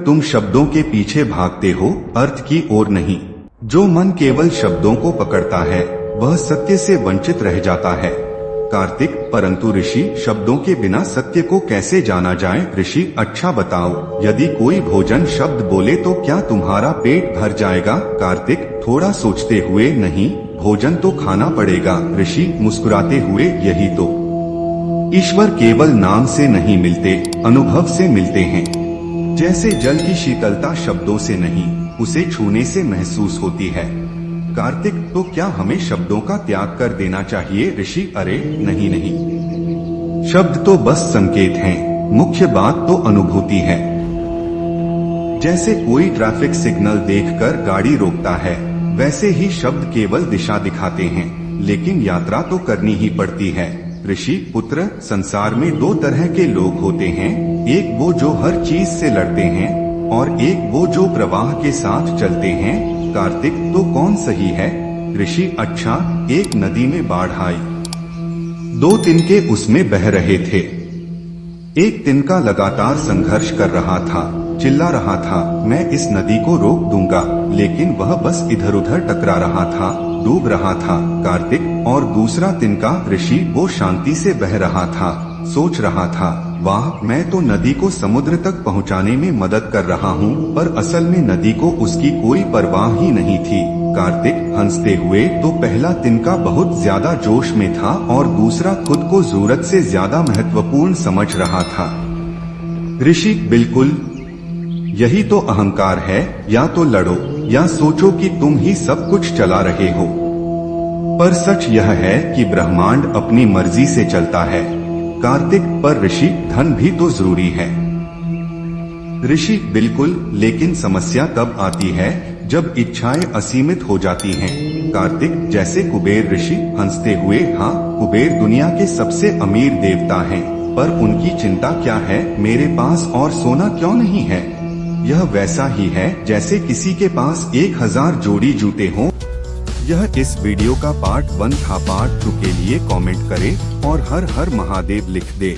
तुम शब्दों के पीछे भागते हो, अर्थ की ओर नहीं। जो मन केवल शब्दों को पकड़ता है वह सत्य से वंचित रह जाता है। कार्तिक, परंतु ऋषि, शब्दों के बिना सत्य को कैसे जाना जाए? ऋषि, अच्छा बताओ, यदि कोई भोजन शब्द बोले तो क्या तुम्हारा पेट भर जाएगा? कार्तिक, थोड़ा सोचते हुए, नहीं, भोजन तो खाना पड़ेगा। ऋषि मुस्कुराते हुए, यही तो। ईश्वर केवल नाम से नहीं मिलते, अनुभव से मिलते हैं। जैसे जल की शीतलता शब्दों से नहीं, उसे छूने से महसूस होती है। कार्तिक, तो क्या हमें शब्दों का त्याग कर देना चाहिए? ऋषि, अरे नहीं नहीं, शब्द तो बस संकेत हैं, मुख्य बात तो अनुभूति है। जैसे कोई ट्रैफिक सिग्नल देखकर गाड़ी रोकता है, वैसे ही शब्द केवल दिशा दिखाते हैं, लेकिन यात्रा तो करनी ही पड़ती है। ऋषि पुत्र, संसार में दो तरह के लोग होते हैं, एक वो जो हर चीज से लड़ते हैं और एक वो जो प्रवाह के साथ चलते हैं। कार्तिक, तो कौन सही है? ऋषि, अच्छा, एक नदी में बाढ़ आई, दो तिनके उसमें बह रहे थे। एक तिनका लगातार संघर्ष कर रहा था, चिल्ला रहा था, मैं इस नदी को रोक दूंगा, लेकिन वह बस इधर उधर टकरा रहा था, डूब रहा था। कार्तिक, और दूसरा तिनका? ऋषि, वो शांति से बह रहा था, सोच रहा था, वाह, मैं तो नदी को समुद्र तक पहुंचाने में मदद कर रहा हूँ, पर असल में नदी को उसकी कोई परवाह ही नहीं थी। कार्तिक हंसते हुए, तो पहला तिनका बहुत ज्यादा जोश में था और दूसरा खुद को जरूरत से ज्यादा महत्वपूर्ण समझ रहा था। ऋषि, बिल्कुल, यही तो अहंकार है, या तो लड़ो या सोचो कि तुम ही सब कुछ चला रहे हो। पर सच यह है कि ब्रह्मांड अपनी मर्जी से चलता है। कार्तिक, पर ऋषि, धन भी तो जरूरी है। ऋषि, बिल्कुल, लेकिन समस्या तब आती है जब इच्छाएं असीमित हो जाती हैं। कार्तिक, जैसे कुबेर? ऋषि हंसते हुए, हाँ, कुबेर दुनिया के सबसे अमीर देवता हैं, पर उनकी चिंता क्या है, मेरे पास और सोना क्यों नहीं है? यह वैसा ही है जैसे किसी के पास 1000 जोड़ी जूते हों। यह इस वीडियो का पार्ट 1 था। पार्ट 2 के लिए कमेंट करें और हर हर महादेव लिख दे।